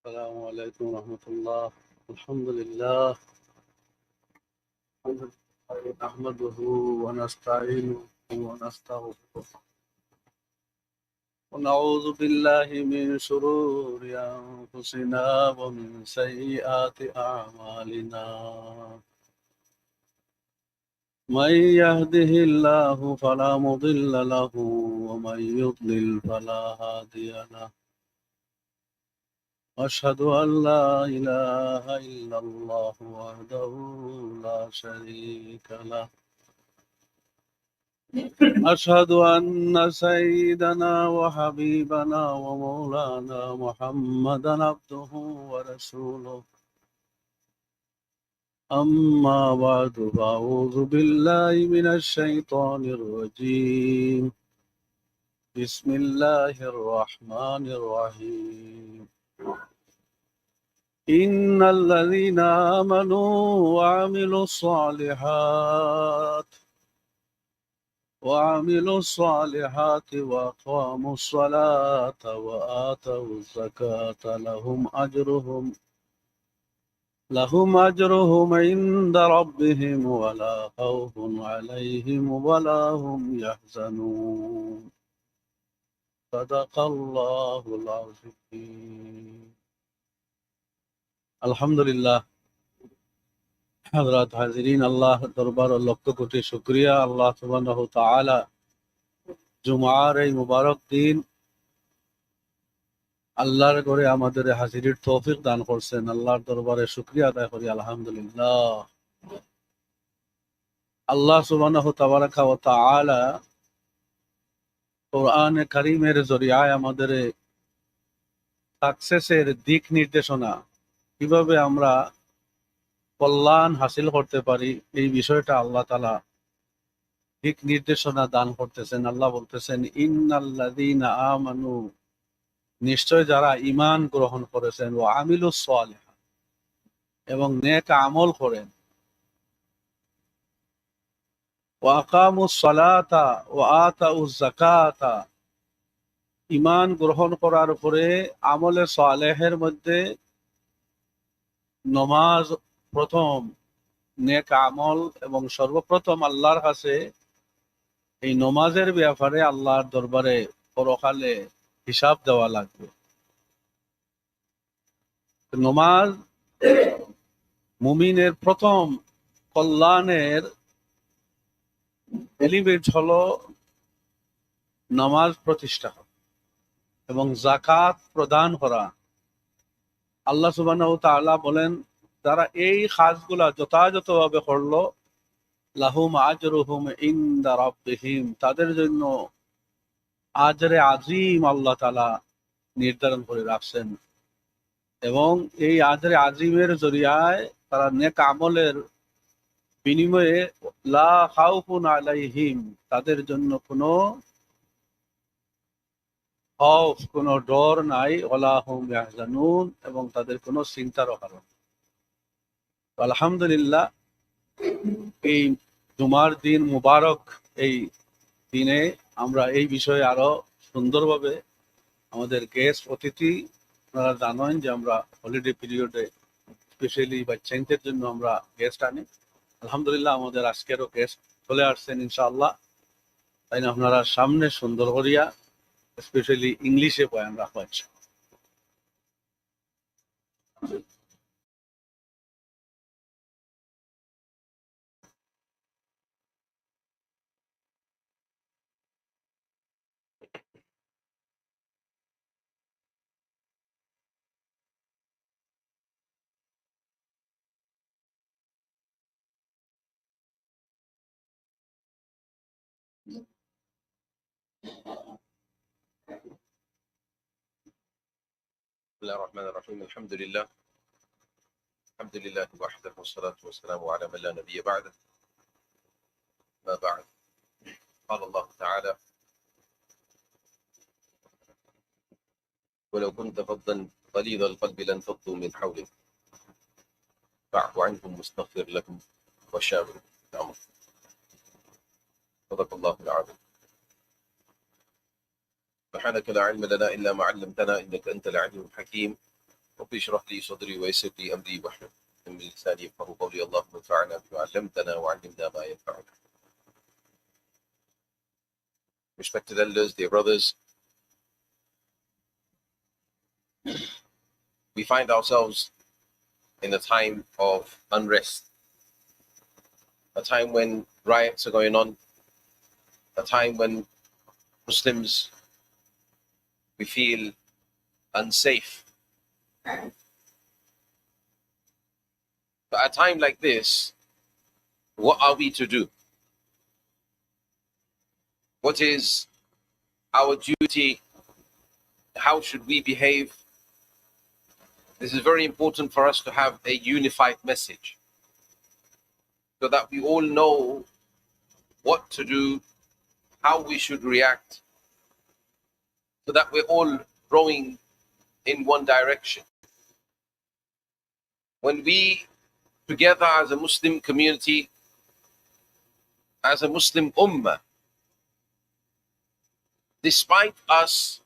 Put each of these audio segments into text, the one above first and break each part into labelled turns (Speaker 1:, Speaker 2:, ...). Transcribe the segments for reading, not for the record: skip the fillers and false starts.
Speaker 1: السلام عليكم ورحمة الله. الحمد لله نحمده ونستعينه ونستغفره ونعوذ بالله من شرور أنفسنا ومن سيئات أعمالنا. من يهده الله فلا مضل له ومن يضلل فلا هادي له. أشهد أن لا إله إلا الله وحده لا شريك له. أشهد أن سيدنا وحبيبنا ومولانا محمدا عبده ورسوله. أما بعد فأعوذ بالله من الشيطان الرجيم. بسم الله الرحمن الرحيم. إن الذين آمنوا وعملوا الصالحات وأقاموا الصلاة وآتوا الزكاة لهم أجرهم عند ربهم ولا خوف عليهم ولا هم يحزنون. صدق الله العظيم. আলহামদুলিল্লাহ। হযরত হাজিরিন, আল্লাহ দরবার লক্ষ কোটি শুকরিয়া। আল্লাহ সুবহানাহু ওয়া তাআলা জুমার এই মুবারক দিন আল্লাহর ঘরে আমাদের হাজিরির তৌফিক দান করছেন। আল্লাহর দরবারে শুকরিয়া আদায় করি আলহামদুলিল্লাহ। আল্লাহ সুবহানাহু তাবারাকা ওয়া তাআলা কোরআনে কারীমের জরিয়ায় আমাদের সাকসেসের দিক নির্দেশনা, কিভাবে আমরা কল্যাণ হাসিল করতে পারি, এই বিষয়টা আল্লাহ তাআলা দিক নির্দেশনা দান করতেছেন। আল্লাহ বলতেছেন, ইন্নাল্লাযীনা আমানু, নিশ্চয় যারা ঈমান গ্রহণ করেছেন, ওয়া আমিলুস সালিহাত, এবং নেক আমল করেন, ওয়া আকামুস সালাতা ওয়া আতাউজ যাকাতা, ঈমান গ্রহণ করার পরে আমলে সালেহের মধ্যে নামাজ প্রথম নেক আমল, এবং সর্বপ্রথম আল্লাহর কাছে এই নমাজের ব্যাপারে আল্লাহর দরবারে পরকালে হিসাব দেওয়া লাগবে। নমাজ মুমিনের প্রথম কল্যাণের এলিমেন্ট হলো নামাজ প্রতিষ্ঠা এবং যাকাত প্রদান করা। আল্লাহ সুবহানাহু ওয়া তাআলা বলেন, যারা এই কাজগুলা যথাযথভাবে করলো, লাহুম আজরুহুম ইনদা রাব্বিহিম, তাদের জন্য আজরে আজিম আল্লাহ তাআলা নির্ধারণ করে রাখছেন। এবং এই আজরে আজিমের জরিয়ায় তারা নেক আমলের বিনিময়ে লা খাউফুন আলাইহিম, তাদের জন্য কোনো খৌফ, কোনো ডর নাই, ওয়ালা হুম ইয়াহজানুন, এবং তাদের কোনো চিন্তারও কারণ। আলহামদুলিল্লাহ, এই জুমার দিন মুবারক, এই দিনে আমরা এই বিষয়ে আরো সুন্দরভাবে আমাদের গেস্ট অতিথি, আপনারা জানেন যে আমরা হলিডে পিরিয়ডে স্পেশালি বাচ্চাদের জন্য আমরা গেস্ট আনি। আলহামদুলিল্লাহ, আমাদের আজকেরও গেস্ট চলে আসছেন ইনশাআল্লাহ। তাই না, আপনারা সামনে সুন্দর করিয়া স্পেশালি ইংলিশে বয়ান রাখা হচ্ছে।
Speaker 2: بسم الله الرحمن الرحيم. الحمد لله وحده، والصلاة والسلام على من لا نبي بعده. ما بعد، قال الله تعالى: ولو كنت فظا غليظ القلب لانفضوا من حولك فاعف عنهم واستغفر لهم وشاورهم في الأمر. صدق الله العظيم. سبحانك لا علم لنا إلا ما علمتنا إنك أنت العليم الحكيم. رب اشرح لي صدري ويسر لي أمري واحلل من لساني يفقهوا قولي اللهم انفعنا بما علمتنا وعلمنا ما ينفعنا. Respected elders, dear brothers, we find ourselves in a time of unrest, a time when riots are going on, a time when Muslims, we feel unsafe. But at a time like this, what are we to do? What is our duty? How should we behave? This is very important for us to have a unified message so that we all know what to do, how we should react, so that we're all rowing in one direction. When we together as a Muslim community, as a Muslim ummah, despite us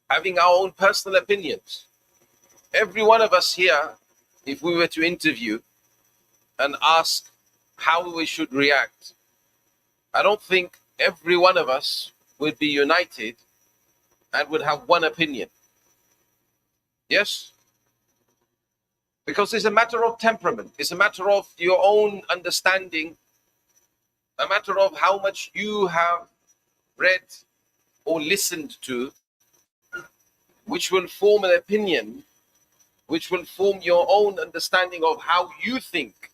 Speaker 2: having our own personal opinions, every one of us here, if we were to interview and ask how we should react, I don't think every one of us would be united and would have one opinion. Yes? Because it's a matter of temperament. It's a matter of your own understanding, a matter of how much you have read or listened to, which will form an opinion, which will form your own understanding of how you think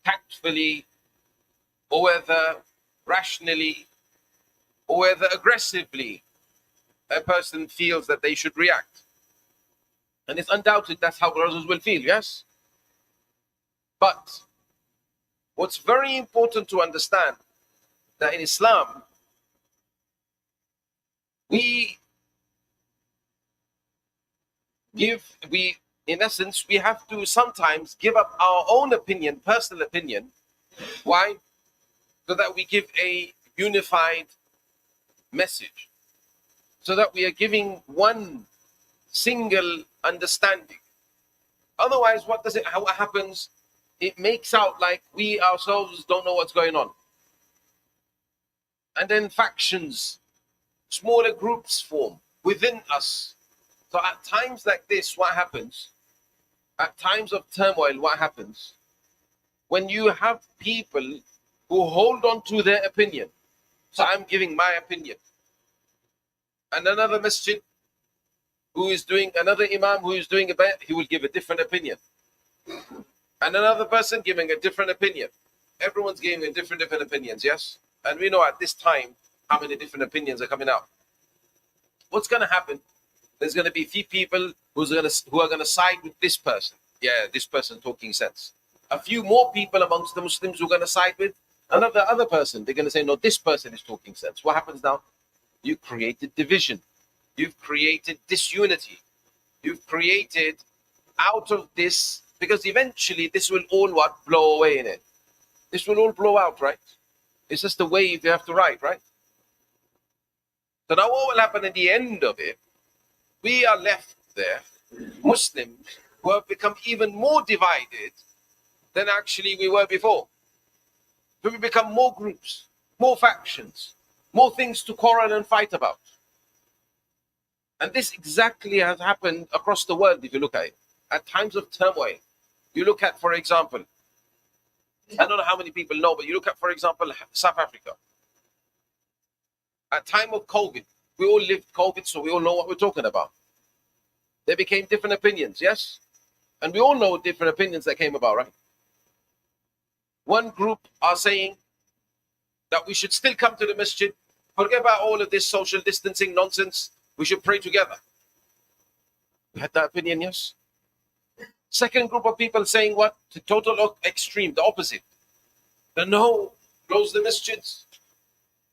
Speaker 2: tactfully, or whether rationally, or whether aggressively a person feels that they should react. And it's undoubted that's how brothers will feel, yes? But what's very important to understand that in Islam, we in essence, we have to sometimes give up our own opinion, personal opinion. Why? So that we give a unified message. So that we are giving one single understanding. Otherwise, how it happens? It makes out like we ourselves don't know what's going on. And then factions, smaller groups form within us. So at times like this, what happens? At times of turmoil, what happens? When you have people who hold on to their opinion. So I'm giving my opinion. And another masjid another imam who is doing a bayat, he will give a different opinion. And another person giving a different opinion. Everyone's giving different opinions, yes? And we know at this time how many different opinions are coming out. What's going to happen? There's going to be few people who are going to side with this person. Yeah, this person talking sense. A few more people amongst the Muslims who are going to side with other person. They're going to say, no, this person is talking sense. What happens now? You created division. You've created disunity. You've created out of this, because eventually this will all blow away in it. This will all blow out, right? It's just a wave you have to ride, right? So now what will happen at the end of it? We are left there, Muslims, who have become even more divided than actually we were before. So we become more groups, more factions, more things to quarrel and fight about. And this exactly has happened across the world if you look at it. At times of turmoil, you look at, for example, I don't know how many people know, but you look at, for example, South Africa. At time of COVID, we all lived COVID, so we all know what we're talking about. There became different opinions, yes? And we all know different opinions that came about, right? One group are saying that we should still come to the masjid, forget about all of this social distancing nonsense, we should pray together. We had that opinion, yes? Second group of people saying what? The total extreme, the opposite. The no, close the masjids,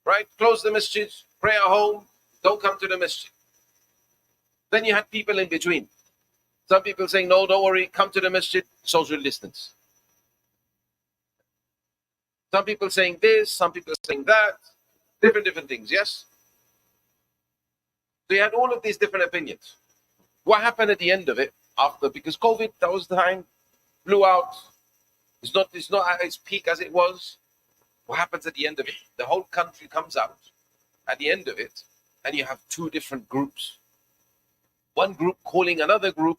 Speaker 2: right? Close the masjids, pray at home, don't come to the masjid. Then you had people in between. Some people saying, no, don't worry, come to the masjid, social distance. Some people saying this, some people saying that, different things, yes? So you had all of these different opinions. What happened at the end of it? after, because COVID, that was the time, blew out. It's not at its peak as it was. What happens at the end of it? The whole country comes out at the end of it, and you have two different groups. One group calling another group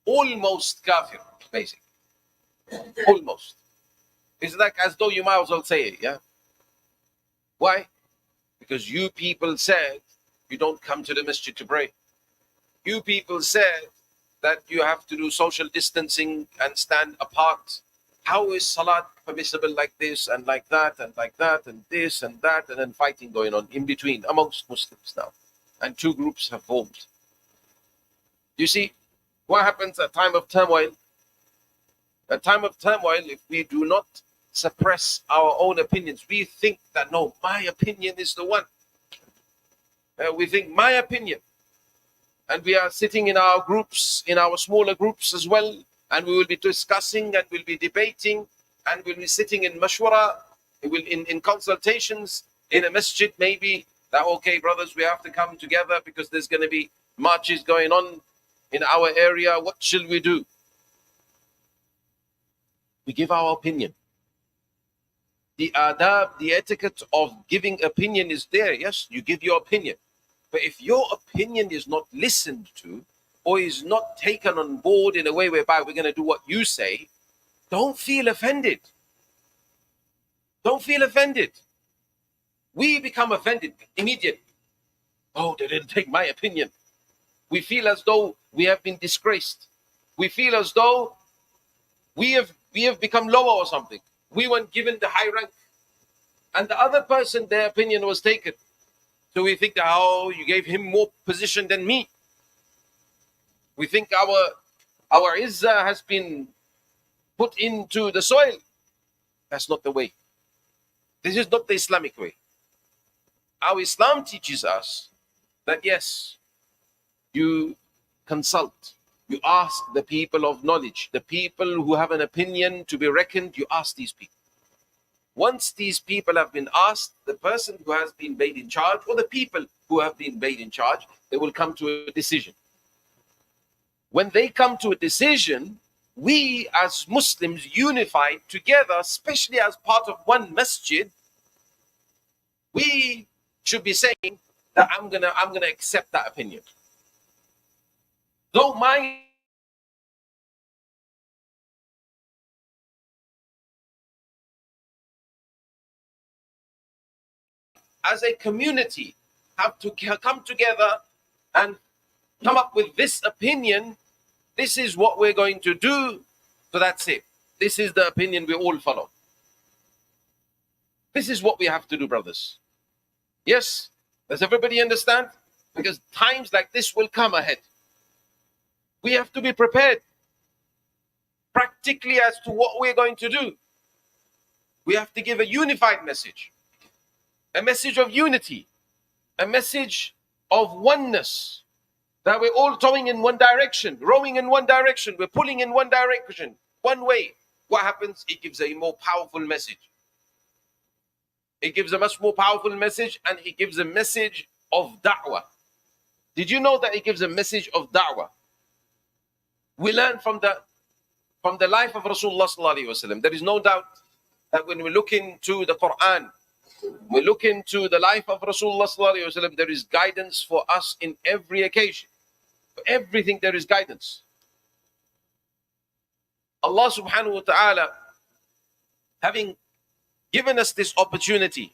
Speaker 2: almost kafir, basically. Almost. It's like as though you might as well say it, yeah? Why? Because you people said you don't come to the masjid to pray. You people said that you have to do social distancing and stand apart. How is salat permissible like this and like that and like that and this and that, and then fighting going on in between amongst Muslims now? And two groups have formed. You see, what happens at time of turmoil? At time of turmoil, if we do not suppress our own opinions, we think that, no, my opinion is the one. We think my opinion. And we are sitting in our groups, in our smaller groups as well, and we will be discussing and we'll be debating and we'll be sitting in mashwara, in consultations in a masjid maybe, that, okay, brothers, we have to come together because there's going to be marches going on in our area. What shall we do? We give our opinion. The adab, the etiquette of giving opinion is there. Yes, you give your opinion. But if your opinion is not listened to or is not taken on board in a way whereby we're going to do what you say, don't feel offended. Don't feel offended. We become offended immediately. Oh, they didn't take my opinion. We feel as though we have been disgraced. We feel as though we have become lower or something. We weren't given the high rank. And the other person, their opinion was taken. So we think that, oh, you gave him more position than me. We think our izzah has been put into the soil. That's not the way. This is not the Islamic way. Our Islam teaches us that, yes, you consult. You ask the people of knowledge, the people who have an opinion to be reckoned, you ask these people. Once these people have been asked, the person who has been made in charge, or the people who have been made in charge, they will come to a decision. When they come to a decision, we as Muslims unified together, especially as part of one masjid, we should be saying that I'm gonna accept that opinion. Though my as a community have to come together and come up with this opinion, this is what we're going to do, so that's it. This is the opinion we all follow. This is what we have to do, brothers. Yes? Does everybody understand? Because times like this will come ahead. We have to be prepared practically as to what we're going to do. We have to give a unified message, a message of unity, a message of oneness, that we're all towing in one direction, rowing in one direction, we're pulling in one direction, one way. What happens? It gives a more powerful message. It gives a much more powerful message, and it gives a message of da'wah. Did you know that it gives a message of da'wah? We learn from the life of Rasulullah sallallahu alaihi wasallam. There is no doubt that when we look into the Quran, we look into the life of Rasulullah sallallahu alaihi wasallam, there is guidance for us in every occasion. For everything there is guidance. Allah subhanahu wa ta'ala, having given us this opportunity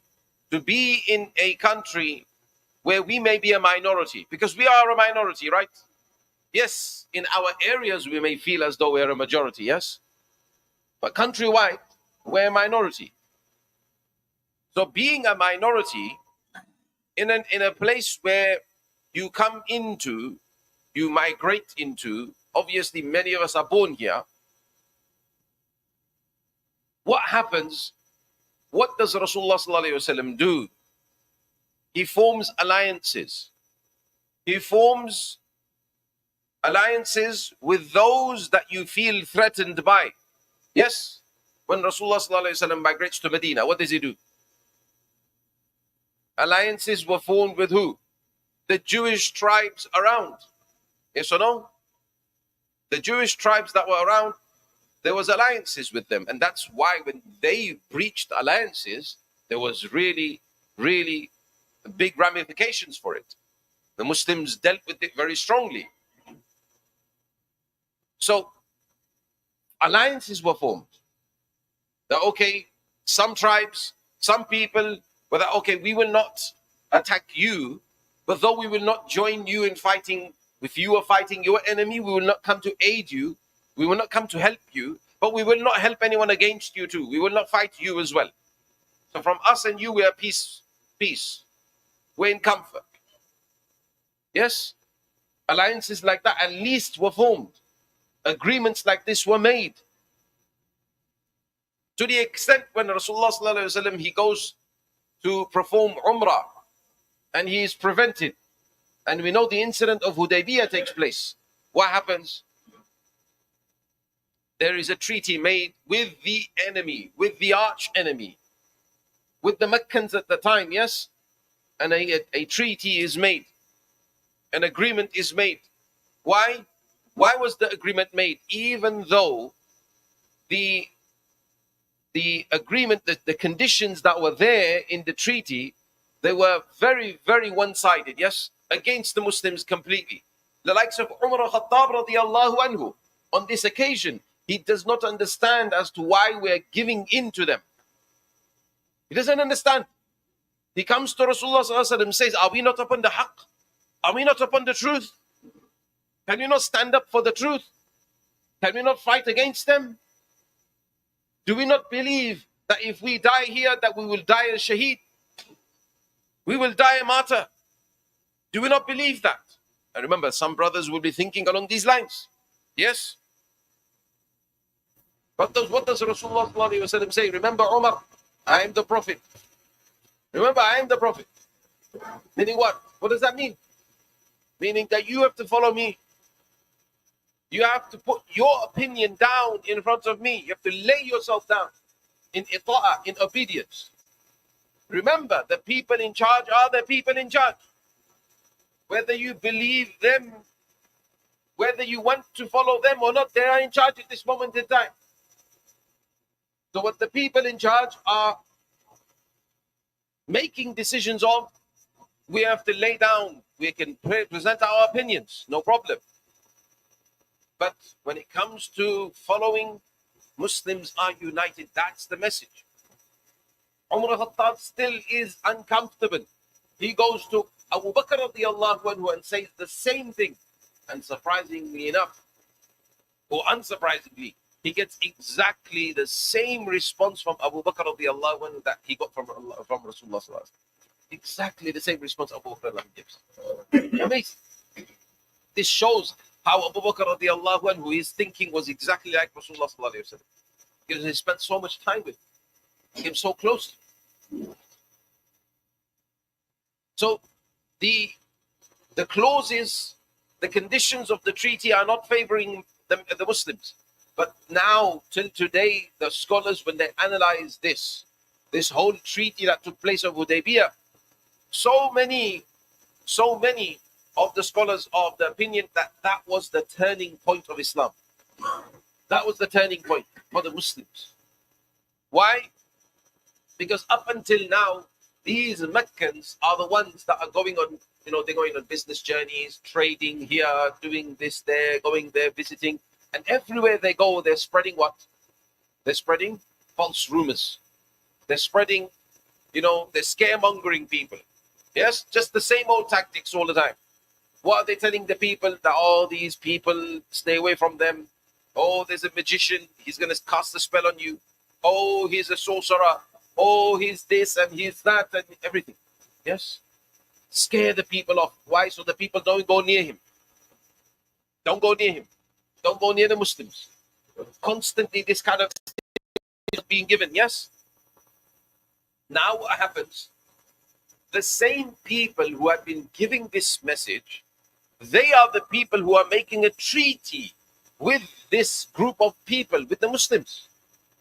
Speaker 2: to be in a country where we may be a minority, because we are a minority, right? Yes, in our areas we may feel as though we're a majority, yes? But countrywide, we're a minority. So being a minority in a place where you come into, you migrate into, obviously many of us are born here. What happens? What does Rasulullah sallallahu alaihi wasallam do? He forms alliances. He forms alliances with those that you feel threatened by. Yes? When Rasulullah sallallahu alaihi wasallam migrates to Medina, what does he do? Alliances were formed with who? The Jewish tribes around. Yes or no? The Jewish tribes that were around, there was alliances with them. And that's why when they breached alliances, there was really, really big ramifications for it. The Muslims dealt with it very strongly. So alliances were formed. That, okay, some tribes, some people were that, okay, we will not attack you, but though we will not join you in fighting, if you are fighting your enemy, we will not come to aid you, we will not come to help you, but we will not help anyone against you too. We will not fight you as well. So from us and you, we are peace. We're in comfort. Yes? Alliances like that at least were formed. Agreements like this were made. To the extent when Rasulullah sallallahu alaihi wasallam, he goes to perform Umrah and he is prevented. And we know the incident of Hudaybiyah takes place. What happens? There is a treaty made with the enemy, with the arch enemy, with the Meccans at the time, yes? And a treaty is made. An agreement is made. Why? Why was the agreement made? Even though the agreement, the conditions that were there in the treaty, they were very, very one-sided, yes? Against the Muslims completely. The likes of Umar al-Khattab radiallahu anhu, on this occasion, he does not understand as to why we're giving in to them. He doesn't understand. He comes to Rasulullah sallallahu alaihi wasallam and says, are we not upon the haqq? Are we not upon the truth? Can we not stand up for the truth? Can we not fight against them? Do we not believe that if we die here, that we will die as shaheed? We will die a martyr. Do we not believe that? And remember, some brothers will be thinking along these lines. Yes? But what does Rasulullah sallallahu alaihi wasallam say? Remember, Umar, I am the Prophet. Remember, I am the Prophet. Meaning what? What does that mean? Meaning that you have to follow me. You have to put your opinion down in front of me. You have to lay yourself down in ita'ah, in obedience. Remember, the people in charge are the people in charge. Whether you believe them, whether you want to follow them or not, they are in charge at this moment in time. So what the people in charge are making decisions on, we have to lay down. We can present our opinions, no problem. But when it comes to following, Muslims are united. That's the message. Umar al-Khattab still is uncomfortable. He goes to Abu Bakr radiallahu anhu and says the same thing. And surprisingly enough, or unsurprisingly, he gets exactly the same response from Abu Bakr radiallahu anhu that he got from Rasulullah sallallahu alaihi wasallam. Exactly the same response Abu Bakr gives. Amazing. This shows how Abu Bakr radiallahu anhu, his thinking was exactly like Rasulullah sallallahu alaihi wasallam. Because he spent so much time with him. He came so close. So the clauses, the conditions of the treaty are not favoring the Muslims. But now, till today, the scholars, when they analyze this whole treaty that took place of Hudaybiyah, so many of the scholars are of the opinion that that was the turning point of Islam. That was the turning point for the Muslims. Why? Because up until now, these Meccans are the ones that are going on, they're going on business journeys, trading here, doing this there, going there, visiting. And everywhere they go, they're spreading what? They're spreading false rumors. They're spreading, they're scaremongering people. Yes, just the same old tactics all the time. What are they telling the people? That all these people, stay away from them. Oh, there's a magician. He's going to cast a spell on you. Oh, he's a sorcerer. Oh, he's this and he's that and everything. Yes? Scare the people off. Why? So the people don't go near him. Don't go near him. Don't go near the Muslims. Constantly this kind of is being given. Yes? Now what happens? The same people who have been giving this message, they are the people who are making a treaty with this group of people, with the Muslims.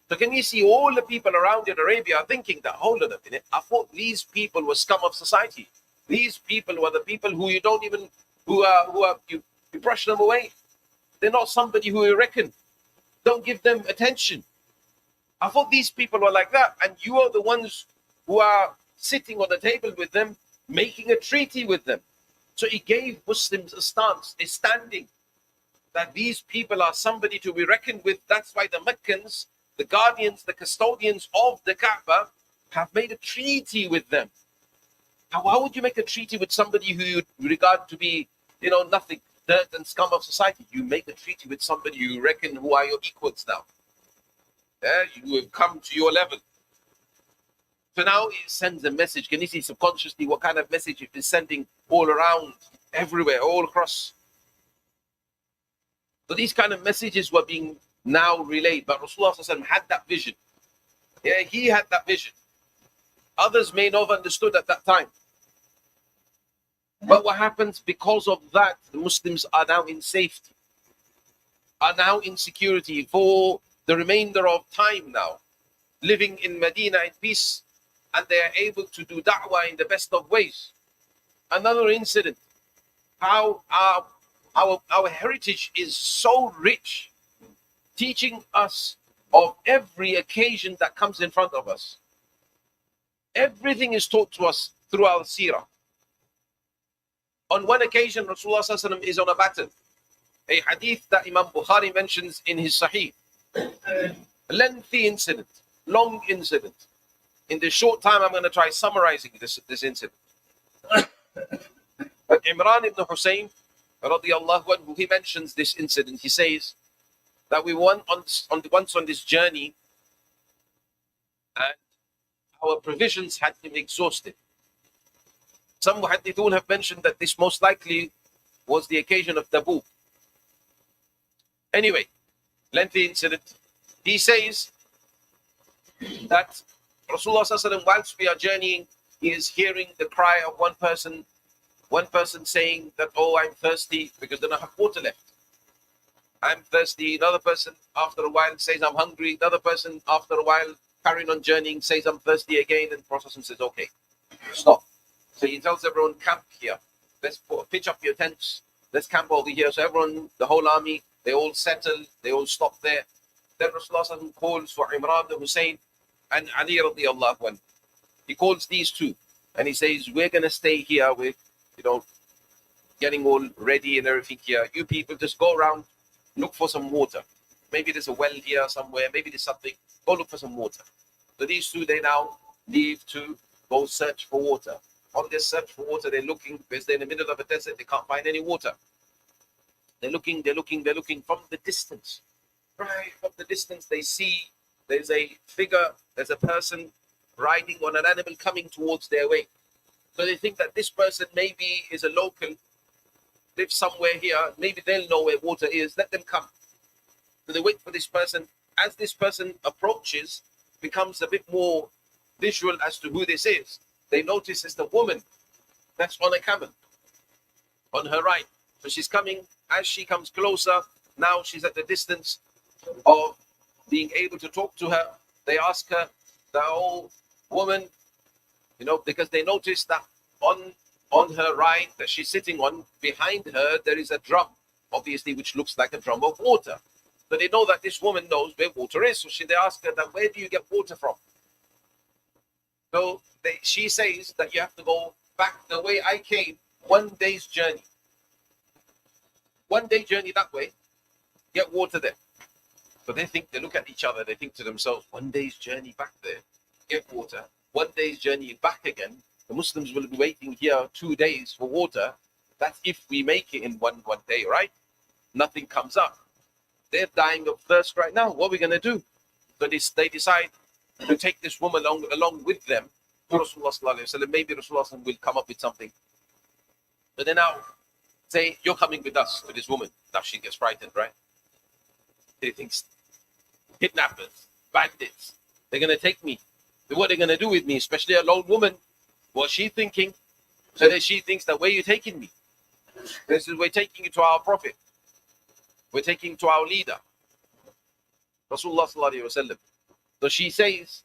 Speaker 2: So can you see all the people around in Arabia are thinking that, hold on a minute, I thought these people were scum of society. These people were the people who you don't even, you brush them away. They're not somebody who you reckon. Don't give them attention. I thought these people were like that, and you are the ones who are sitting on the table with them, making a treaty with them. So he gave Muslims a stance, a standing, that these people are somebody to be reckoned with. That's why the Meccans, the guardians, the custodians of the Kaaba, have made a treaty with them. Now, why would you make a treaty with somebody who you regard to be, nothing, dirt and scum of society? You make a treaty with somebody you reckon who are your equals now. Yeah, you have come to your level. So now it sends a message. Can you see subconsciously what kind of message it is sending all around, everywhere, all across? So these kind of messages were being now relayed. But Rasulullah ﷺ had that vision. Yeah, he had that vision. Others may not have understood at that time. But what happens because of that, the Muslims are now in safety, are now in security for the remainder of time now, living in Medina in peace, and they are able to do da'wah in the best of ways. Another incident, how our heritage is so rich, teaching us of every occasion that comes in front of us. Everything is taught to us through our seerah. On one occasion, Rasulullah ﷺ is on a battle. A hadith that Imam Bukhari mentions in his Sahih. A lengthy incident, long incident. In this short time, I'm going to try summarizing this incident. But Imran ibn Hussein, radiallahu anhu, he mentions this incident. He says that we went once on this journey, and our provisions had been exhausted. Some muhaddithun have mentioned that this most likely was the occasion of Tabuk. Anyway, lengthy incident. He says that Rasulullah ﷺ, whilst we are journeying, he is hearing the cry of one person saying that, oh, I'm thirsty because they don't have water left. I'm thirsty. Another person after a while says, I'm hungry. Another person after a while, carrying on journeying, says, I'm thirsty again. And the Prophet says, okay, stop. So he tells everyone, camp here. Let's pitch up your tents. Let's camp over here. So everyone, the whole army, they all settle. They all stop there. Then Rasulullah calls for Imran ibn Hussein and Ali radiallahu anhu. He calls these two. And he says, we're going to stay here with, getting all ready and everything here. You people just go around, look for some water. Maybe there's a well here somewhere. Maybe there's something. Go look for some water. So these two, they now leave to go search for water. On their search for water, they're looking, because they're in the middle of a desert, they can't find any water. They're looking from the distance. Right from the distance, they see there's a figure, there's a person riding on an animal coming towards their way. So they think that this person maybe is a local, lives somewhere here, maybe they'll know where water is, let them come. So they wait for this person. As this person approaches, becomes a bit more visual as to who this is. They notice it's the woman that's on a camel, on her right. So she's coming. As she comes closer, now she's at the distance of being able to talk to her. They ask her, the old woman, because they notice that on her right that she's sitting on, behind her, there is a drum, obviously, which looks like a drum of water. So they know that this woman knows where water is. So they ask her, that, where do you get water from? So she says that you have to go back the way I came, 1 day's journey. 1 day journey that way, get water there. So they look at each other, they think to themselves, 1 day's journey back there, get water. 1 day's journey back again. The Muslims will be waiting here 2 days for water. That's if we make it in one day, right? Nothing comes up. They're dying of thirst right now. What are we going to do? So they decide to take this woman along with them to Rasulullah sallallahu alaihi wasallam. Maybe Rasulullah will come up with something. But they now say, you're coming with us, to this woman. Now she gets frightened, right? She thinks, kidnappers, bandits, they're going to take me. What are they going to do with me, especially a lone woman? What's she thinking? So that she thinks that, where are you taking me? This is, we're taking you to our prophet. We're taking you to our leader, Rasulullah sallallahu alaihi wasallam. So she says,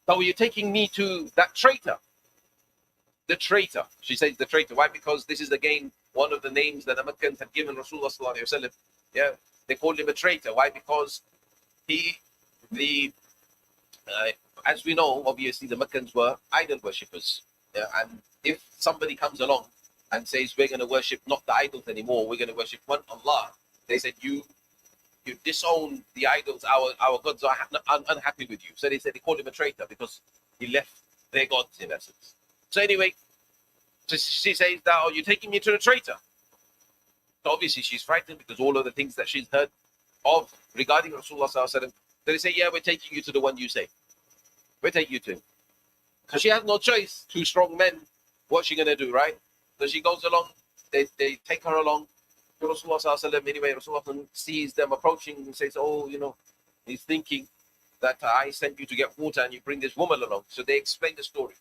Speaker 2: so you're taking me to that traitor. The traitor. She says the traitor. Why? Because this is again one of the names that the Meccans had given Rasulullah sallallahu alaihi wasallam. Yeah. They called him a traitor. Why? Because as we know, obviously the Meccans were idol worshippers. Yeah, and if somebody comes along and says we're going to worship not the idols anymore, we're going to worship one Allah, they said you disown the idols. Our gods are unhappy with you. So they called him a traitor because he left their gods in essence. So anyway, so she says that, oh, you're taking me to the traitor. So obviously she's frightened because all of the things that she's heard of regarding Rasulullah sallallahu alaihi wasallam. So they say, yeah, we're taking you to the one you say. We'll take you to him. So she has no choice. Two strong men. What's she going to do, right? So she goes along. They take her along to Rasulullah sallallahu alaihi wasallam. Anyway, Rasulullah sees them approaching and says, oh, he's thinking that I sent you to get water and you bring this woman along. So they explain the story.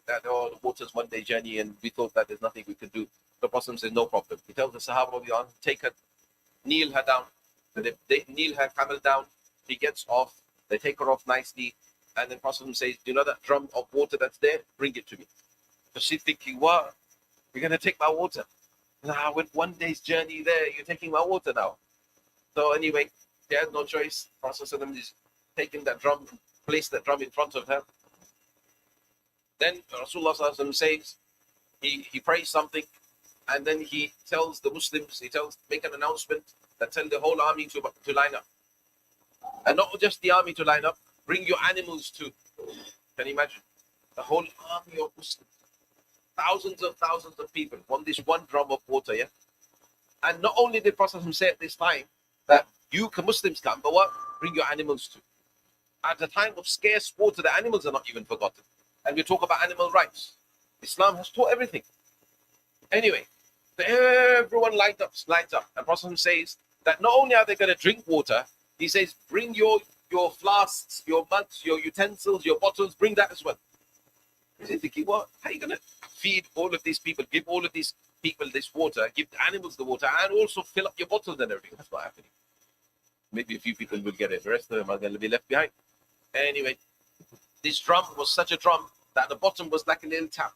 Speaker 2: That, oh, the water's one day journey and we thought that there's nothing we could do. The Prophet says, no problem. He tells the Sahaba, take her, kneel her down. So they kneel her camel down. He gets off. They take her off nicely. And then Prophet says, do you know that drum of water that's there? Bring it to me. So she's thinking, what? You're going to take my water? I went one day's journey there. You're taking my water now. So anyway, she has no choice. Prophet is taking that drum, placed that drum in front of her. Then Rasulullah says, he prays something, and then he tells the Muslims, make an announcement that tell the whole army to line up. And not just the army to line up, bring your animals too. Can you imagine? The whole army of Muslims. Thousands of people on this one drum of water, yeah? And not only did Prophet say at this time that you Muslims come, but what? Bring your animals too. At the time of scarce water, the animals are not even forgotten. And we talk about animal rights. Islam has taught everything. Anyway, so everyone lights up. And Prophet says that not only are they going to drink water, he says, bring your flasks, your mugs, your utensils, your bottles, bring that as well. He's thinking, what? How are you going to feed all of these people, give all of these people this water, give the animals the water, and also fill up your bottles and everything? That's not happening. Maybe a few people will get it. The rest of them are going to be left behind. Anyway, this drum was such a drum that the bottom was like a little tap.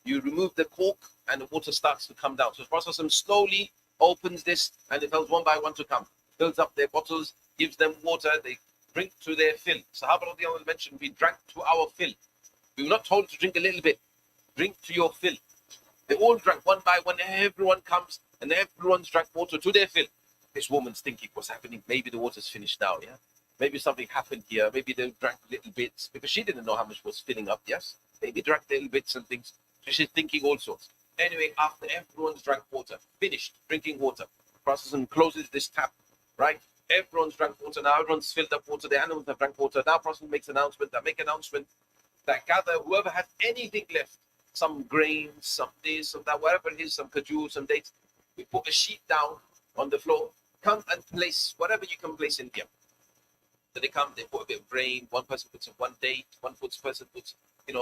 Speaker 2: You remove the cork and the water starts to come down. So the Prophet slowly opens this and it tells one by one to come. Fills up their bottles, gives them water, they drink to their fill. Sahaba radiallahu mentioned, we drank to our fill. We were not told to drink a little bit. Drink to your fill. They all drank one by one. Everyone comes and everyone's drank water to their fill. This woman's thinking, what's happening? Maybe the water's finished now, yeah? Maybe something happened here. Maybe they drank little bits because she didn't know how much was filling up, yes? Maybe drank little bits and things. So she's thinking all sorts. Anyway, after everyone's drank water, finished drinking water, Prophet closes this tap, right? Everyone's drank water now. Everyone's filled up water. The animals have drank water. Now Prophet makes an announcement. That gather whoever has anything left, some grains, some this, some that, whatever it is, some kajur, some dates. We put a sheet down on the floor. Come and place whatever you can place in here. So they come, they put a bit of grain. One person puts in one date. One person puts,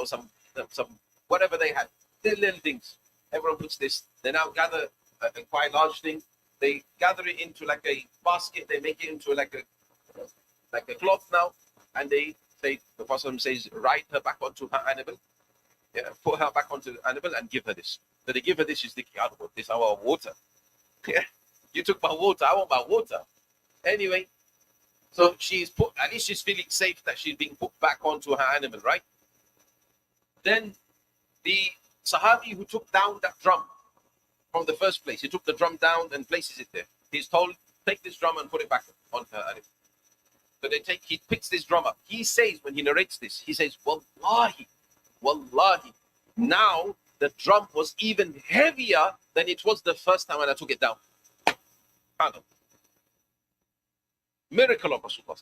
Speaker 2: some whatever they had. They're little things. Everyone puts this. They now gather a quite large thing. They gather it into like a basket. They make it into like a cloth now, and they say, the Prophet says, ride her back onto her animal. Yeah, put her back onto the animal and give her this. So they give her this. She's thinking, I don't want this. I want water. Yeah, you took my water. I want my water. Anyway. So she's put, at least she's feeling safe that she's being put back onto her animal, right? Then the Sahabi who took down that drum from the first place, he took the drum down and places it there. He's told, take this drum and put it back on her animal. So he picks this drum up. He says, when he narrates this, he says, Wallahi, now the drum was even heavier than it was the first time when I took it down. Pardon. Miracle of Rasulullah.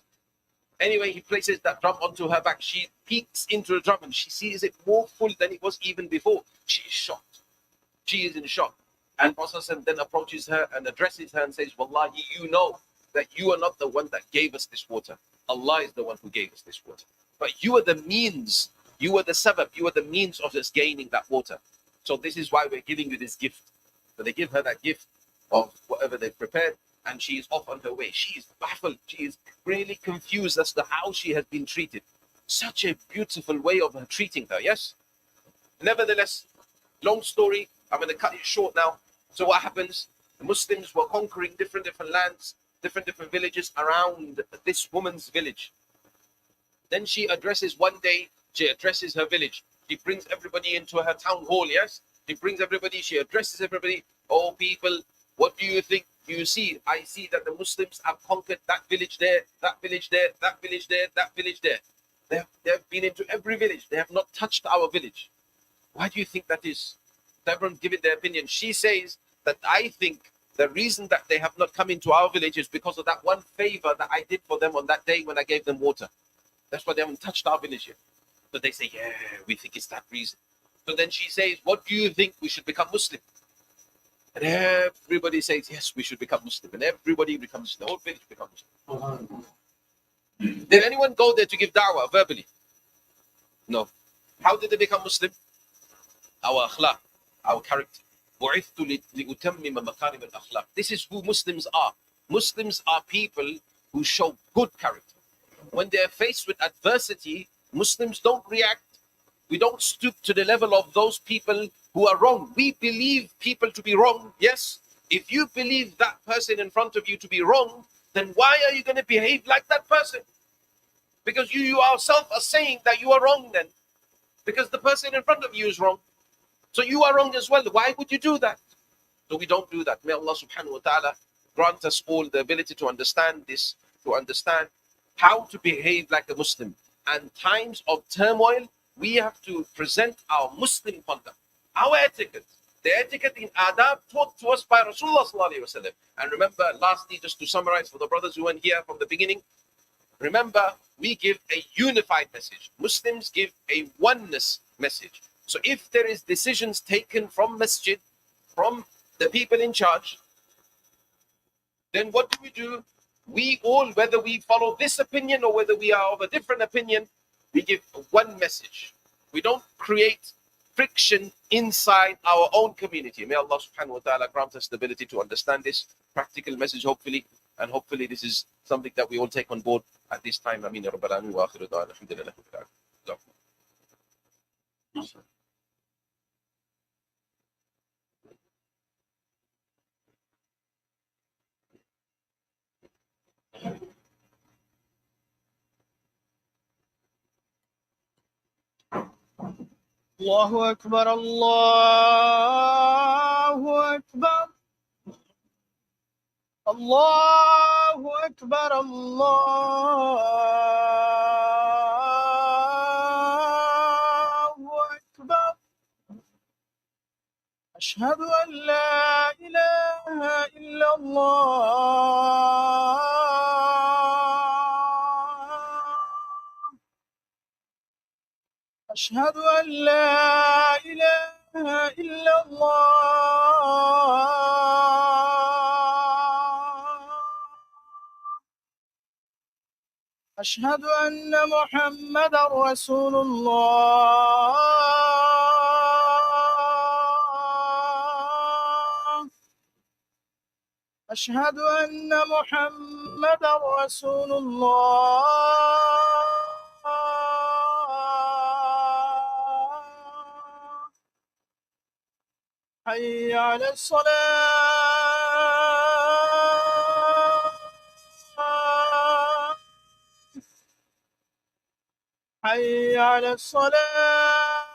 Speaker 2: Anyway, he places that drum onto her back. She peeks into the drum and she sees it more full than it was even before. She is shocked. She is in shock. And Prophet then approaches her and addresses her and says, Wallahi, you know that you are not the one that gave us this water. Allah is the one who gave us this water. But you are the means, you are the sabab, you are the means of us gaining that water. So this is why we're giving you this gift. So they give her that gift of whatever they've prepared. And she is off on her way. She is baffled. She is really confused as to how she has been treated. Such a beautiful way of her treating her, yes? Nevertheless, long story. I'm going to cut it short now. So what happens? The Muslims were conquering different lands. different villages around this woman's village. Then she addresses one day, she addresses her village. She brings everybody into her town hall, yes? She brings everybody, she addresses everybody. Oh, people, what do you think? You see, I see that the Muslims have conquered that village there, that village there, that village there, that village there. They've been into every village. They have not touched our village. Why do you think that is? Everyone give it their opinion. She says that I think the reason that they have not come into our village is because of that one favor that I did for them on that day when I gave them water. That's why they haven't touched our village yet. So they say, yeah, we think it's that reason. So then she says, what do you think? We should become Muslim. And everybody says, yes, we should become Muslim. And everybody becomes, the whole village becomes Muslim. Did anyone go there to give da'wah verbally? No. How did they become Muslim? Our akhlaq, our character. This is who Muslims are. Muslims are people who show good character. When they're faced with adversity, Muslims don't react. We don't stoop to the level of those people who are wrong. We believe people to be wrong, yes? If you believe that person in front of you to be wrong, then why are you going to behave like that person? Because you yourself are saying that you are wrong then. Because the person in front of you is wrong. So you are wrong as well. Why would you do that? So we don't do that. May Allah subhanahu wa ta'ala grant us all the ability to understand this, to understand how to behave like a Muslim. And times of turmoil, we have to present our Muslim conduct, our etiquette, the etiquette in adab taught to us by Rasulullah sallallahu alaihi wasallam. And remember, lastly, just to summarize for the brothers who weren't here from the beginning, remember, we give a unified message. Muslims give a oneness message. So if there is decisions taken from masjid, from the people in charge, then what do? We all, whether we follow this opinion or whether we are of a different opinion, we give one message. We don't create friction inside our own community. May Allah subhanahu wa ta'ala grant us the ability to understand this practical message, hopefully. And hopefully this is something that we all take on board at this time. Ameen ya Rabbal Alamin wa akhiru da'wana alhamdulillahi rabbil alamin.
Speaker 3: الله أكبر الله أكبر الله أكبر الله أكبر أشهد أن لا إله إلا الله أشهد أن لا إله إلا الله أشهد أن محمدا رسول الله أشهد أن محمدا رسول الله حي على الصلاة حي على الصلاة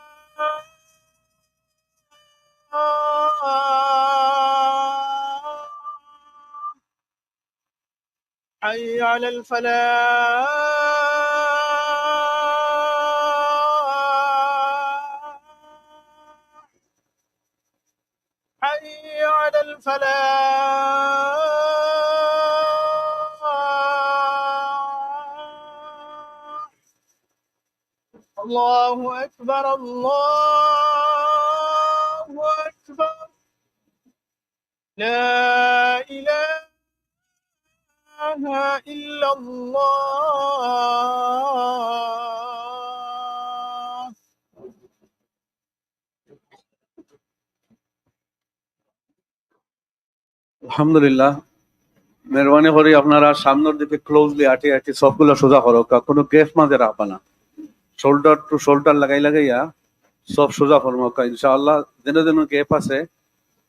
Speaker 3: حي على الفلاح حي على الفلاح الله أكبر الله أكبر لا إله إلا الله
Speaker 1: আলহামদুলিল্লাহ মেহরবানি করে আপনারা সামনের দিকে closely আটি আটি সবগুলো সোজা করো কোনো গেফ মাঝে রাখবা না শোল্ডার টু শোল্ডার লাগাইয়া সব সোজা করবো ইনশাআল্লাহ যেন যেন গেপ আছে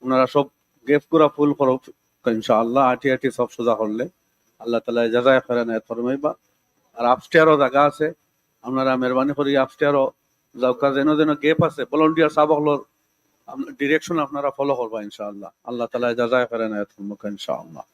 Speaker 1: ওনারা সব গেপ করা ফুল করো ইনশাআল্লাহ আটি আটি সব সোজা করলে আল্লাহ তালা জাজায় খৈরান আয়াত ফরমাইবা। আর আপস্টেয়ারও জায়গা আছে, আপনারা মেহরবানি করি আপস্টেয়ারও যাওকা, যেন যেন গেপ আছে ভলান্টিয়ার সাবকলর ডিরেকশন আপনারা ফলো করবা ইনশাআল্লাহ। আল্লাহ তালা জাজায় খৈরান আয়াত ফরমাইবা ইনশাআল্লাহ।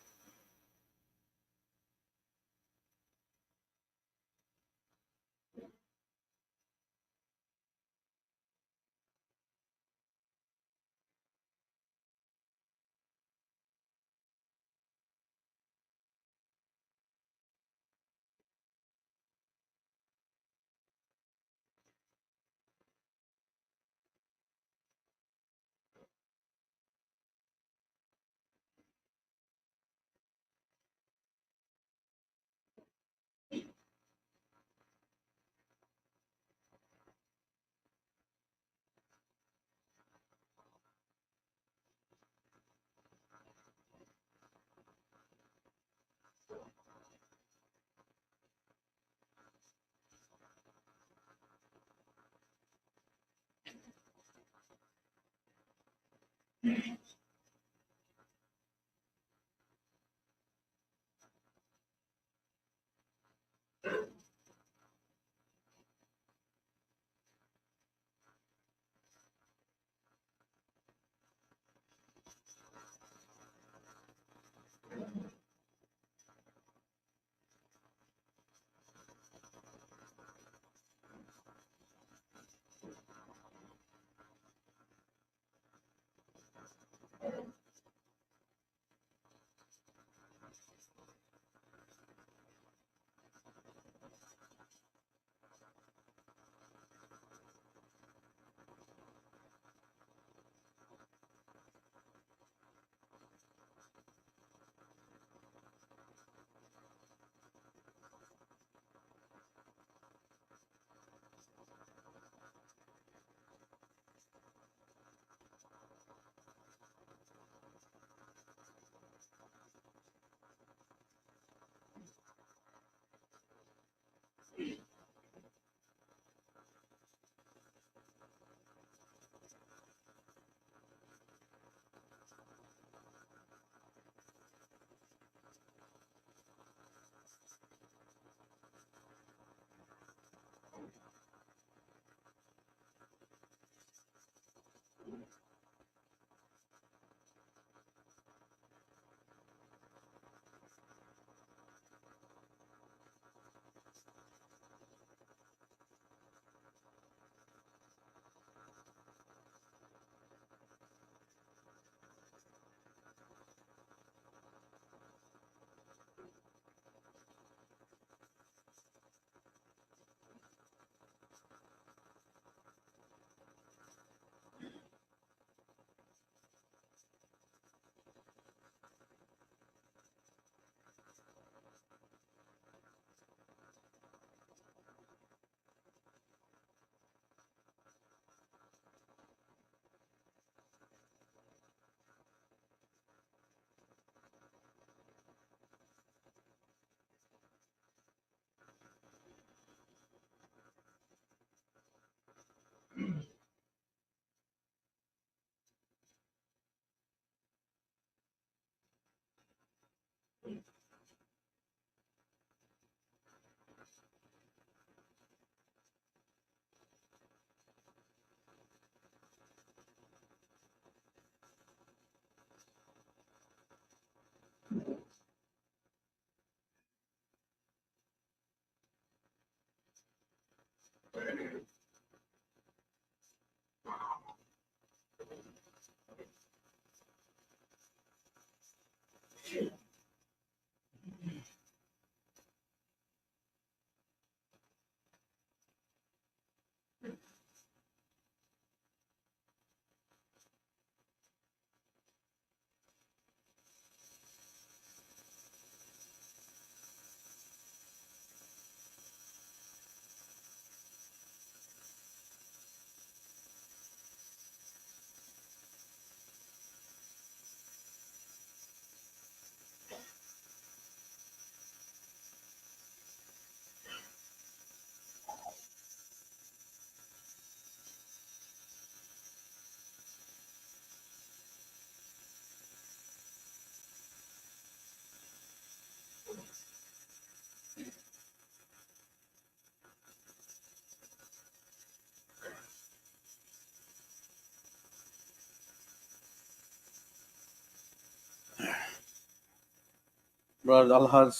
Speaker 1: ব্রাদার আলহাজ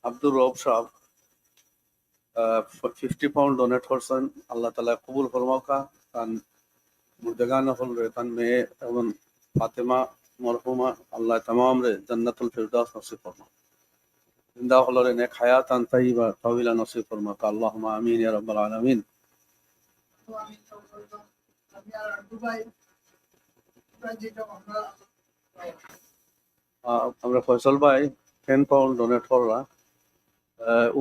Speaker 1: আব্দুর রব সাহেব 50 পাউন্ড ডোনেট করছেন। আল্লাহ তালা কবুল ফরমাকা। তান মুর্দেগান হলরে তান মেয়ে এবং ফাতেমা মরহুমা আল্লাহ তামাম রে জান্নাতুল ফিরদাউস নসিব ফরমা। জিন্দা হলরে নেক হায়াতান তাইয়্যিবা তাওয়িলা নসিব ফরমাকা। আল্লাহুম্মা আমিন ইয়া রাব্বাল আলামিন। আমরা ফয়সাল ভাই 10 পাউন্ড ডোনেট করলা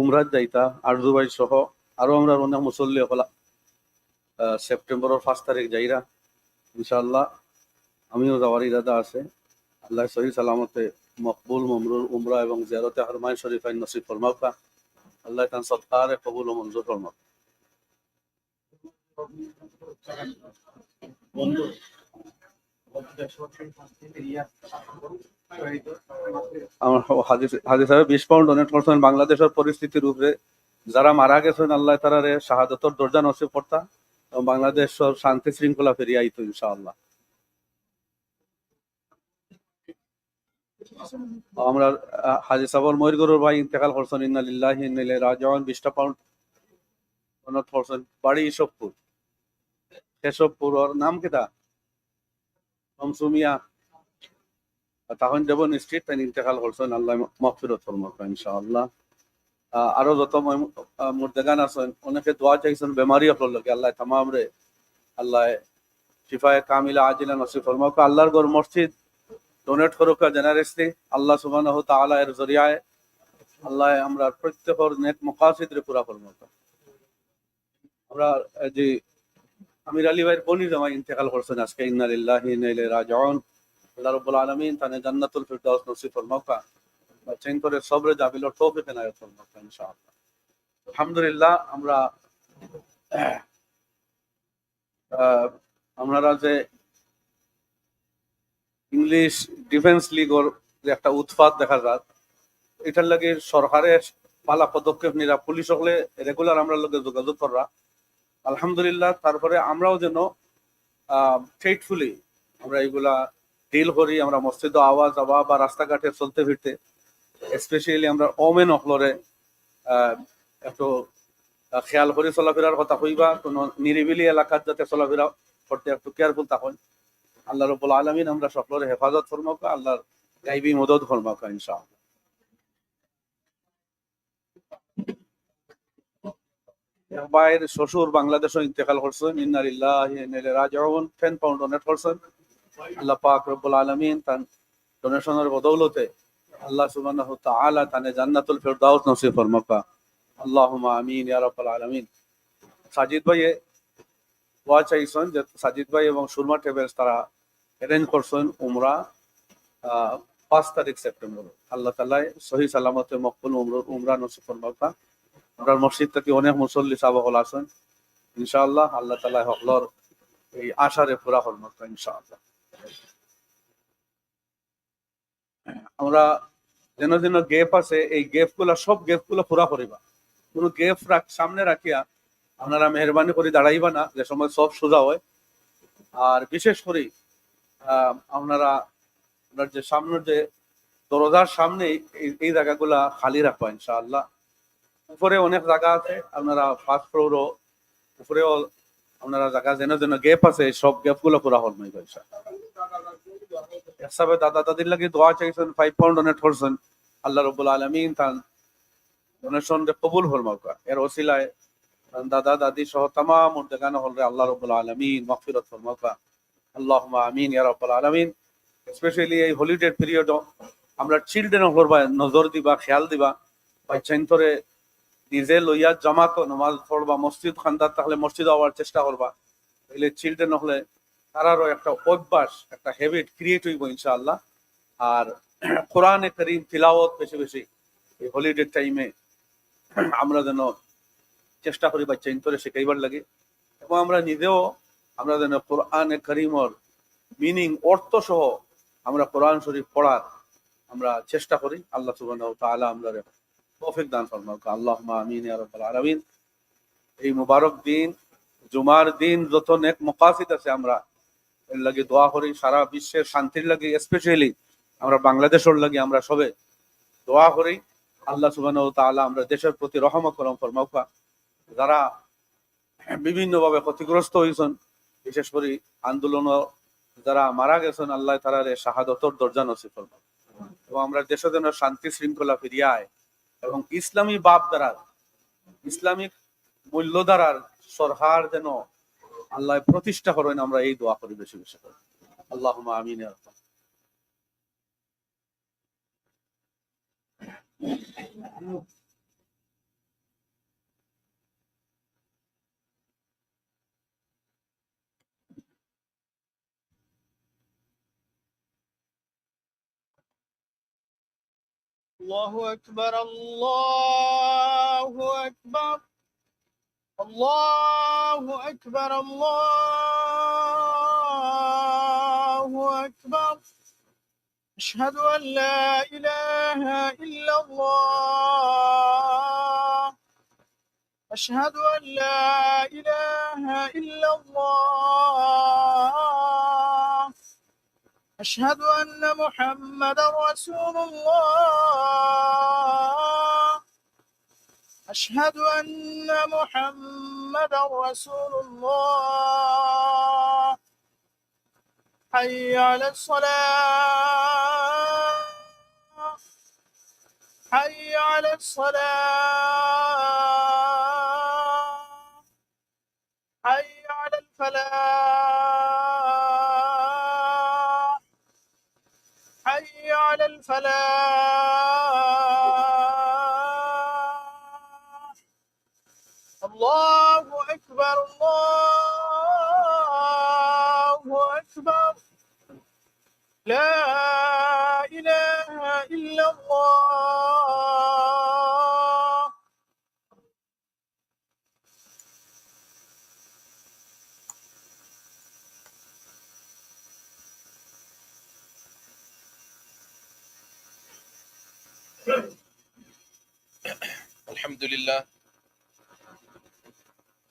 Speaker 1: উমরাত যাইতা আরজু ভাই সহ আরো আমরা অনেক মুসল্লি হলা সেপ্টেম্বরের 5 তারিখ যাইরা ইনশাআল্লাহ। আমিও যাওয়ার ইরাদা আছে। আল্লাহ সহি সালামতে মকবুল মমরুর উমরা এবং জিয়ারতে হরমাই শরীফাইন নসিব ফরমাকা। আল্লাহ তান সৎকারে কবুল ও মঞ্জুর ফরমাক। আমার হাদিস সাহেব 20 পাউন্ড ডোনেট করছেন বাংলাদেশের পরিস্থিতির উপরে। যারা মারা গেছেন আল্লাহ তাআলারে শাহাদাতের দরজা নসিব করতা এবং বাংলাদেশের শান্তি শৃঙ্খলা ফিরিয়ে আইতো ইনশাআল্লাহ। আমরা হাজি সাবর ময়ূরগরুর ভাই ইন্তেকাল করছেন। ইন্না লিল্লাহি ইন্না ইলাইহি রাজিউন 20 পাউন্ড ডোনেট করছেন। বাড়ি ইসবপুর। কেশবপুর ওর নাম কিতা মমসুমিয়া তখন দেবন স্ট্রিট তাই ইন্তেকাল করছেন। আল্লাহ মাগফিরাত ফরমাক ইনশাআল্লাহ। আরো যত মুর্দেগান আছেন অনেকে দোয়া চাইছেন বেমারি আপনার লোকে আল্লাহ তামাম রে আল্লাহ শিফায়ে কামিলা আজিলা নসিব ফরমাক। আল্লাহর ঘর মসজিদ ডোনেট করুক জেনারেসলি আল্লাহ সুবহানাহু ওয়া তাআলা এর জরিয়ায় আল্লাহ আমরা প্রত্যেকের নেক মাকাসিদ রে পুরা ফরমাক। আমরা যে আমির আলী ভাইয়ের বনি জামাই ইন্তেকাল করছেন আজকে। ইন্না লিল্লাহি ইন্না ইলাইহি রাজিউন। আল্লাহ রাব্বুল আলামিন তানে জান্নাতুল ফিরদাউস নসিব ফরমাক। চেন করে সবরে জাবিলর তৌফিক এনায়েত ফরমাক ইনশাআল্লাহ। আলহামদুলিল্লাহ আমরা আপনারা যে ইংলিশ ডিফেন্স লিগর যে একটা উৎপাত দেখা যায় এটার লাগে সরকারের পালা পদক্ষেপ নিরা পুলিশ হলে রেগুলার আমরা লোকের যোগাযোগ করা আলহামদুলিল্লাহ। তারপরে আমরাও যেন ফেইথফুলি আমরা এগুলা ডিল করি। আমরা মসজিদ আওয়াজ আওয়া বা রাস্তাঘাটে চলতে ফিরতে স্পেশালি আমরা ওমেন অকলরে একটু খেয়াল করে চলাফেরার কথা কইবা। কোনো নিরিবিলি এলাকার যাতে চলাফেরা করতে একটু কেয়ারফুল থাকুন। আল্লাহ রাব্বুল আলামিন আমরা সকলের হেফাজত ফরমাক। আল্লাহর গাইবী মদদ ফরমাক ইনশাআল্লাহ। ভাইয়ের শ্বশুর বাংলাদেশে ইন্তেকাল করছেন। ইন্না লিল্লাহি ওয়া ইন্না ইলাইহি রাজিউন 10 পাউন্ড ডোনেট করছেন। আল্লাহ পাক রব্বুল আলামিন তার ডোনেশনের বদৌলতে আল্লাহ সুবহানাহু ওয়া তাআলা তানে জান্নাতুল ফিরদাউস নসিব ফরমাক। আল্লাহুম্মা আমিন ইয়া রাব্বাল আলামিন। সাজিদ ভাই দোয়া চাইছেন যে সাজিদ ভাই এবং সুরমা ট্রাভেলস তারা অ্যারেঞ্জ করছেন উমরা 5 তারিখ সেপ্টেম্বর। আল্লাহ তাআলা সহি সালামতে মকবুল উমরা নসিব ফরমাক। আমরা মসজিদ থেকে অনেক মুসল্লি সাহাবাগণ আছেন ইনশাআল্লাহ। আল্লাহ তাআলা হকলর এই আশারে পুরা ফরমাক ইনশাআল্লাহ। আমরা যেন যেন গেপ আছে এই গেপগুলো সব গেপগুলো পুরা করিবা। কোনো গেপ সামনে রাখিয়া আপনারা মেহরবানি করে দাঁড়াইবা না যে সময় সব সোজা হয়। আর বিশেষ করে আপনারা আপনার যে সামনের যে দরজার সামনে এই জায়গাগুলা খালি রাখবা ইনশাআল্লাহ। উপরে অনেক জায়গা আছে আপনারা ফার্স্ট ফ্লোরও উপরেও আপনারা জায়গা যেন যেন গেপ আছে সব গেপগুলো পুরা হল নাই ইনশাআল্লাহ। একসাথে দাদা দাদির লাগে দোয়া চাইছেন 5 পাউন্ড ডোনেট করছেন। আল্লাহ রাব্বুল আলামিন তার ডোনেশন কবুল ফরমাক। এর ওসিলায় দাদা দাদি সহ तमाम মুর্দেগান হলরে আল্লাহ রাব্বুল আলামিন মাগফিরাত ফরমাক। আল্লাহুম্মা আমিন ইয়া রাব্বাল আলামিন। স্পেশালি এই হলিডে পিরিয়ড আমরা চিলড্রেন হলবা নজর দিবা খেয়াল দিবা। বাচ্চাইন্তরে নিজে লইয়া জামাত নামাজ পড়বা মসজিদ খান্দার তাহলে মসজিদ আওয়ার চেষ্টা করবা। এলে চিলড্রেন হলে তারারও একটা অভ্যাস একটা হ্যাবিট ক্রিয়েট হইব ইনশাআল্লাহ। আর কোরআনে কারীম তিলাওয়াত বেশি বেশি এই হলিডে টাইমে আমরা যেন চেষ্টা করি বাচ্চা ইন্তরে শেখাইবার লাগে এবং আমরা নিজেও আমরা যেন কোরআনে কারীমের মিনিং অর্থ সহ আমরা কোরআন শরীফ পড়ার আমরা চেষ্টা করি। আল্লাহ সুবহানাহু ওয়া তাআলা আমরা তৌফিক দান ফরমাক। আল্লাহুম্মা আমিন ইয়া রাব্বাল আলামিন। এই মুবারক দিন জুমার দিন যত নেক মাকাসিদ আছে আমরা এর লাগি দোয়া করি। সারা বিশ্বের শান্তির লাগি স্পেশালি আমরা বাংলাদেশের লাগি আমরা সবে দোয়া করি আল্লাহ সুবহানাহু ওয়া তাআলা আমরা দেশের প্রতি রহম করম ফরমাউকা, যারা বিভিন্নভাবে ক্ষতিগ্রস্ত হয়েছেন, বিশেষ করে আন্দোলন যারা মারা গেছেন, আল্লাহ তাআলার শাহাদতর দরজা নসিব ফরমাও এবং আমরা দেশে যেন শান্তি শৃঙ্খলা ফিরিয়ে আয় এবং ইসলামী ভাবধারার ইসলামিক মূল্যধারার সরকার যেন আল্লাহ প্রতিষ্ঠা করেন, আমরা এই দোয়া করি বেশি বেশি করে। আল্লাহুম্মা আমিন ইয়া রাব্বাল আলামিন।
Speaker 3: الله أكبر الله أكبر الله أكبر الله أكبر. أشهد أن لا إله إلا الله. أشهد أن لا إله إلا الله. أشهد أن محمدا رسول الله. أشهد أن محمدا رسول الله. حي على الصلاة. حي على الصلاة. حي على الفلاح. حي على الفلاح. الله أكبر الله أكبر. لا إله إلا الله.
Speaker 2: الحمد لله.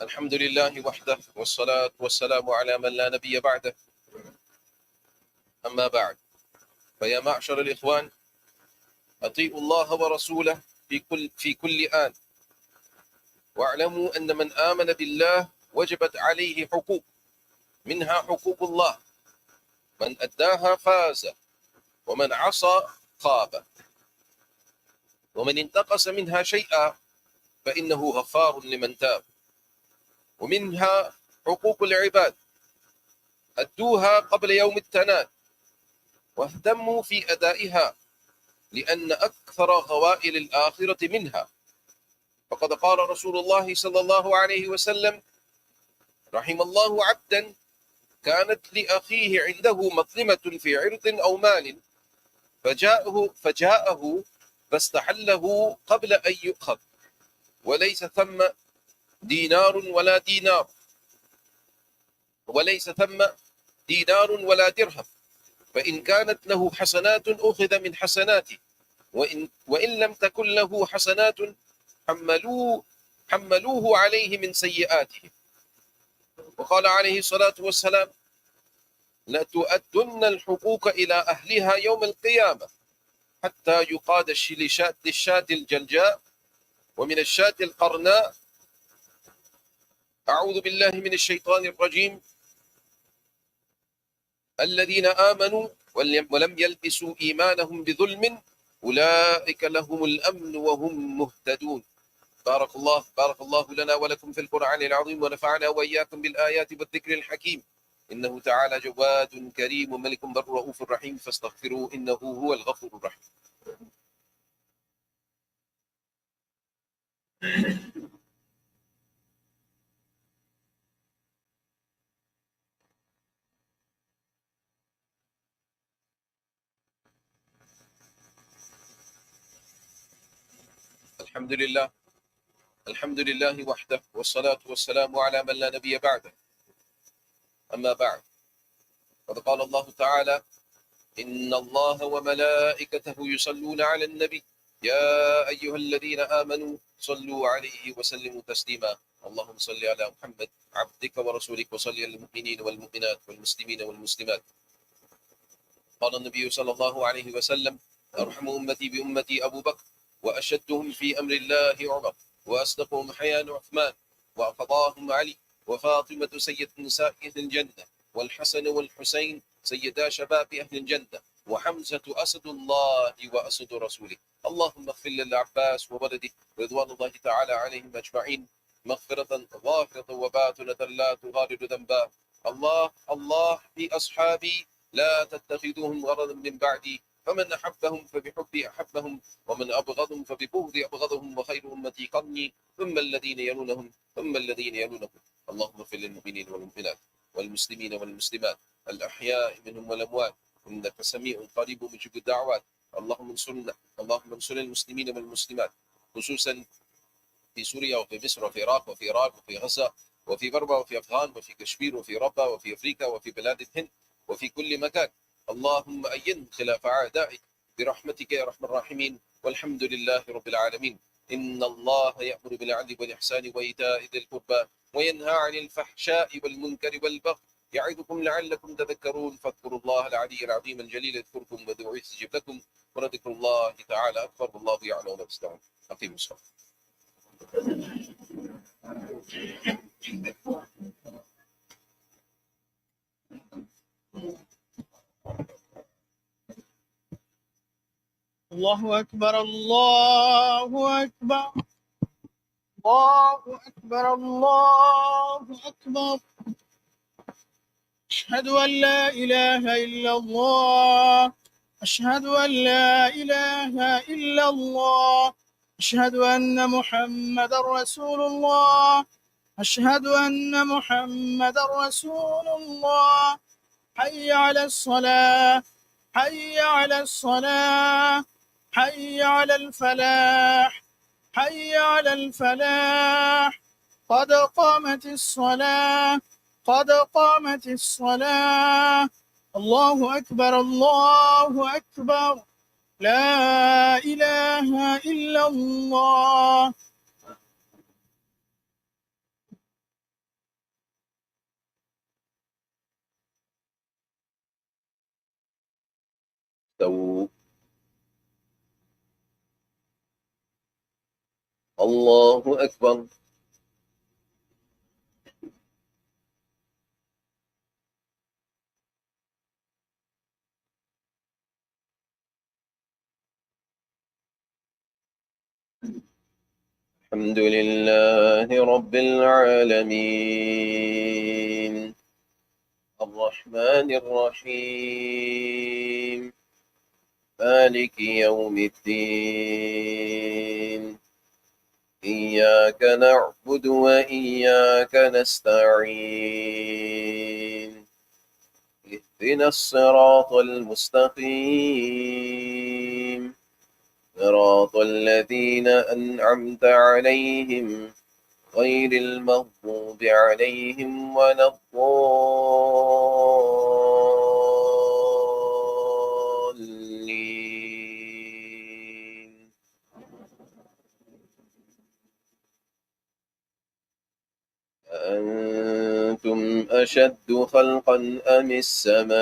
Speaker 2: الحمد لله وحده، والصلاة والسلام على من لا نبي بعده. أما بعد، فيا معشر الإخوان، أطيعوا الله ورسوله في كل آن، واعلموا أن من آمن بالله وجبت عليه حقوق، منها حقوق الله، من أداها فاز، ومن عصى خاب، ومن انتقص منها شيئا فإنه غفار لمن تاب. ومنها حقوق العباد، أدوها قبل يوم التناد واهتموا في أدائها، لأن أكثر غوائل الآخرة منها. فقد قال رسول الله صلى الله عليه وسلم: رحم الله عبدا كانت لأخيه عنده مظلمة في عرض أو مال فجاءه فاستحله قبل أن يؤخذ، وليس ثم دينار ولا دينار، وليس ثم دينار ولا درهم، فإن كانت له حسنات أخذ من حسناته، وإن لم تكن له حسنات حملوه عليه من سيئاته. وقال عليه الصلاة والسلام: لتؤدن الحقوق إلى أهلها يوم القيامة، حتى يقاد للشاة الجلجاء ومن الشاة القرناء. أعوذ بالله من الشيطان الرجيم. الذين آمنوا ولم يلبسوا إيمانهم بظلم أولئك لهم الأمن وهم مهتدون. بارك الله لنا ولكم في القرآن العظيم، ونفعنا وإياكم بالآيات والذكر الحكيم. إنه تعالى جواد كريم ملك بر رؤوف رحيم، فاستغفروه إنه هو الغفور الرحيم. الحمد لله. الحمد لله وحده، والصلاة والسلام على من لا نبي بعده. أما بعد، قد قال الله تعالى: إن الله وملائكته يصلون على النبي يا أيها الذين آمنوا صلوا عليه وسلموا تسليما. اللهم صل على محمد عبدك ورسولك، وصل على المؤمنين والمؤمنات والمسلمين والمسلمات. قال النبي صلى الله عليه وسلم: أرحم أمتي بأمتي أبو بكر، وأشدهم في أمر الله عمر، وأصدقهم حياء عثمان، وأقضاهم علي، وفاطمة سيد نساء أهل الجنة، والحسن والحسين سيدا شباب أهل الجنة، وحمزة أسد الله وأسد رسوله. اللهم اغفر للعباس وولده رضوان الله تعالى عليهم أجمعين مغفرة ظاهرة وباطنة لا تغادر ذنبا. الله في أصحابي لا تتخذوهم غرضا من بعدي، فمن أحبهم فبحبي أحبهم، ومن أبغضهم فببغضي أبغضهم، وخير أمتي قرني ثم الذين يلونهم ثم الذين يلونهم. اللهم اغفر للمؤمنين والمؤمنات والمسلمين والمسلمات الأحياء منهم والأموات، إنك سميع قريب مجيب الدعوات. اللهم انصر المسلمين والمسلمات، خصوصا في سوريا وفي مصر وفي العراق وفي إيران وفي غزة وفي برما وفي أفغان وفي كشمير وفي ربا وفي أفريقيا وفي بلاد الهند وفي كل مكان. اللهم أين خلاف أعدائك برحمتك يا أرحم الراحمين، والحمد لله رب العالمين. إن الله يأمر بالعدل والإحسان وإيتاء ذي القربى وينهى عن الفحشاء والمنكر والبغي يعظكم لعلكم تذكرون. فاذكروا الله العلي العظيم الجليل يذكركم وادعوه يستجب لكم، ولذكر الله تعالى أكبر، والله يعلم ما تصنعون. أقيموا الصلاة.
Speaker 3: الله أكبر الله أكبر الله أكبر الله أكبر. أشهد أن لا إله إلا الله. أشهد أن لا إله إلا الله. أشهد أن محمدا رسول الله. أشهد أن محمدا رسول الله. حي على الصلاة. حي على الصلاة. حي على الفلاح. حي على الفلاح. قد قامت الصلاة. قد قامت الصلاة. الله أكبر الله أكبر. لا إله إلا الله.
Speaker 2: استووا. الله أكبر. الحمد لله رب العالمين الرحمن الرحيم مالك يوم الدين إياك نعبد وإياك نستعين اهدنا الصراط المستقيم صراط الذين أنعمت عليهم غير المغضوب عليهم ولا الضالين. أأنتم أشد خلقا أم السماء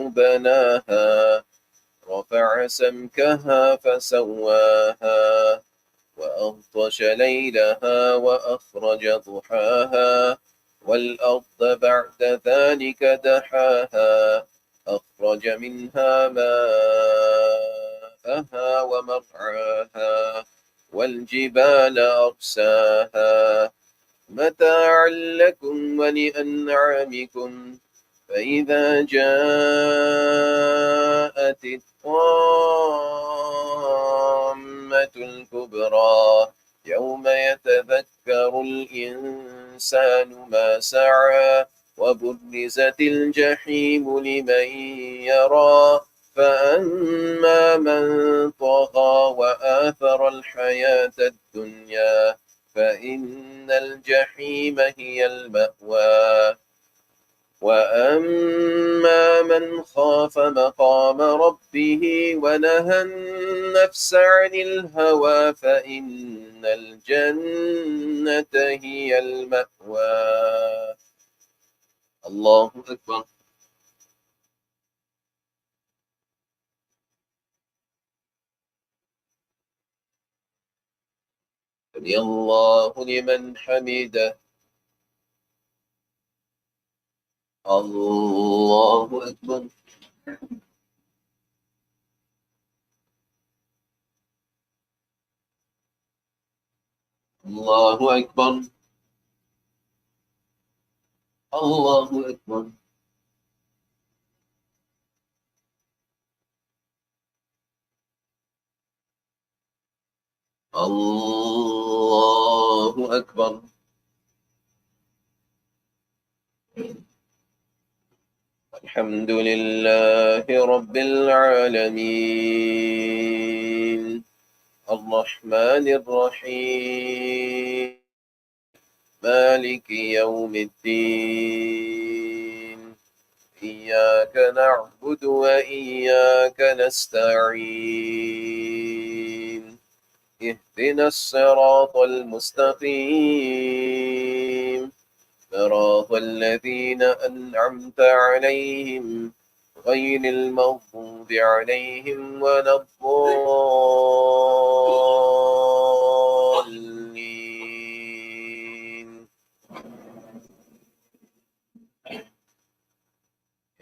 Speaker 2: بناها رفع سمكها فسواها وأغطش ليلها وأخرج ضحاها والأرض بعد ذلك دحاها أخرج منها ماءها ومرعاها والجبال أرساها متاعا لكم ولأنعامكم. فإذا جاءت الطامة الكبرى يوم يتذكر الإنسان ما سعى وبرزت الجحيم لمن يرى فأما من طغى وآثر الحياة الدنيا فإن الجحيم هي المأوى وأما من خاف مقام ربه ونهى النفس عن الهوى فإن الجنة هي المأوى. الله أكبر. سمع الله لمن حمده. الله أكبر. الله أكبر. الله أكبر. الله أكبر. الحمد لله رب العالمين الرحمن الرحيم مالك يوم الدين إياك نعبد وإياك نستعين اهدنا الصراط المستقيم صراط الذين أنعمت عليهم غير المغضوب عليهم ولا الضالين.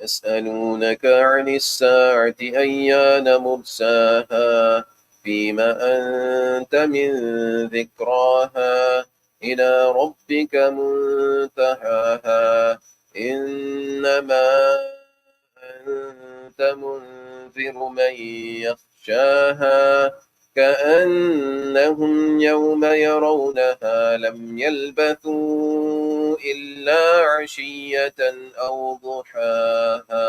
Speaker 2: يسألونك عن الساعة أيان مرساها فيما أنت من ذكراها إلى ربك منتهاها إنما أنت منذر من يخشاها كأنهم يوم يرونها لم يلبثوا إلا عشية أو ضحاها.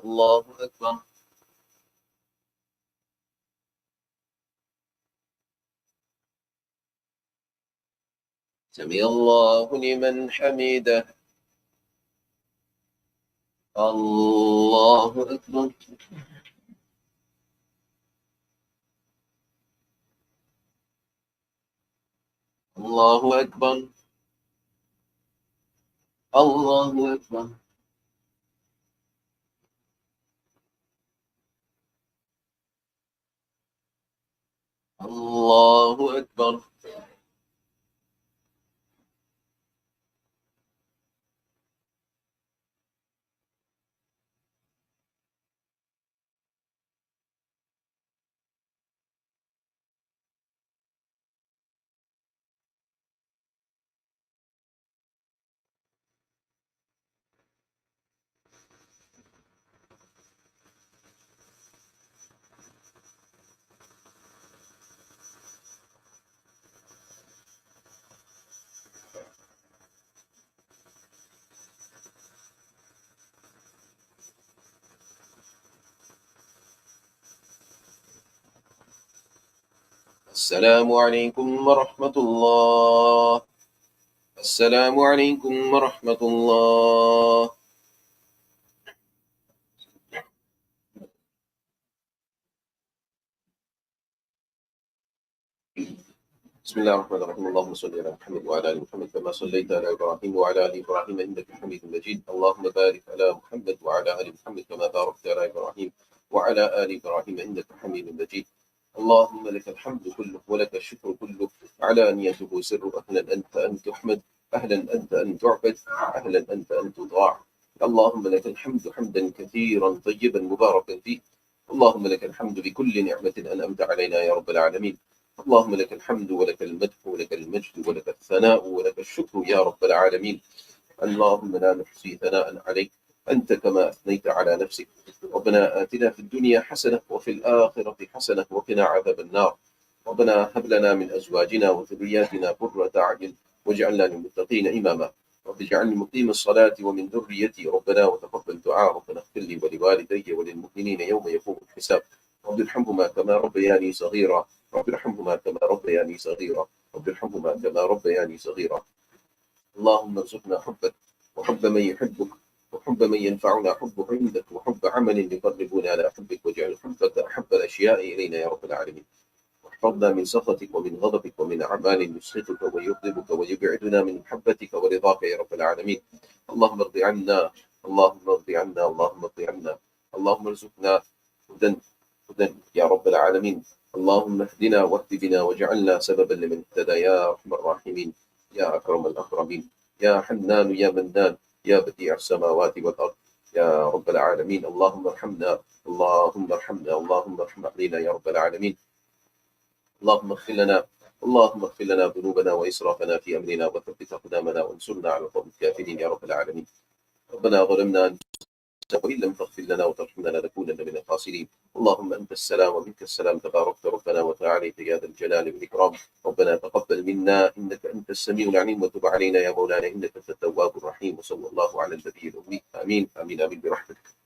Speaker 2: الله أكبر. سمع الله لمن حمده. الله أكبر. الله أكبر. الله أكبر. الله أكبر. السلام عليكم ورحمة الله. السلام عليكم ورحمة الله. بسم الله الرحمن الرحيم. اللهم صل على محمد وعلى ال محمد كما صليت على ابراهيم وعلى ال ابراهيم انك حميد مجيد. اللهم بارك على محمد وعلى ال محمد كما باركت على ابراهيم وعلى ال ابراهيم انك حميد مجيد. اللهم لك الحمد كله ولك الشكر كله علانيته سر. اهلا انت ان تحمد، اهلا انت ان تعبد، اهلا انت ان تطاع. اللهم لك الحمد حمدا كثيرا طيبا مباركا فيه. اللهم لك الحمد بكل نعمة انعمت علينا يا رب العالمين. اللهم لك الحمد ولك المدح ولك المجد ولك الثناء ولك الشكر يا رب العالمين. اللهم لا نحصي ثناء عليك أنت كما أثنيت على نفسك. ربنا آتنا في الدنيا حسنة وفي الآخرة حسنة وقنا عذاب النار. ربنا هب لنا من أزواجنا وذرياتنا قرة أعين واجعلنا للمتقين إماما. رب اجعلني مقيم الصلاة ومن ذريتي ربنا وتقبل دعاء. ربنا اغفر لي ولوالدي وللمؤمنين يوم يقوم الحساب. رب ارحمهما كما ربياني صغيرا. رب ارحمهما كما ربياني صغيرا. رب ارحمهما كما ربياني صغيرا. اللهم ارزقنا حبك وحب من يحبك وحب من ينفعنا حبه عندك وحب عمل يقربنا على حبك واجعل حبك أحب الأشياء إلينا يا رب العالمين. واحفظنا من سخطك ومن غضبك ومن أعمال يسخطك ويغضبك ويبعدنا من محبتك ورضاك يا رب العالمين. اللهم ارض عنا. اللهم ارض عنا. اللهم ارض عنا. اللهم ارزقنا هدى يا رب العالمين. اللهم اهدنا واهد بنا واجعلنا سببا لمن اهتدى يا أرحم الراحمين يا أكرم الأكرمين يا حنان يا منان يا بديع السماوات والأرض يا رب العالمين. اللهم ارحمنا اللهم ارحمنا اللهم ارحم علينا يا رب العالمين. اللهم اغفر لنا اللهم اغفر لنا ذنوبنا وإسرافنا في أمرنا وثبت أقدامنا وانصرنا على القوم الكافرين يا رب العالمين. ربنا ظلمنا أنفسنا وإن لم تغفر لنا وترحمنا لنكونن من الخاسرين. اللهم أنت السلام ومنك السلام تباركت ربنا وتعاليت يا ذا الجلال والإكرام. ربنا تقبل منا إنك أنت السميع العليم وتب علينا يا مولانا إنك أنت التواب الرحيم. وصلى الله على النبي الأمي. آمين آمين آمين برحمتك.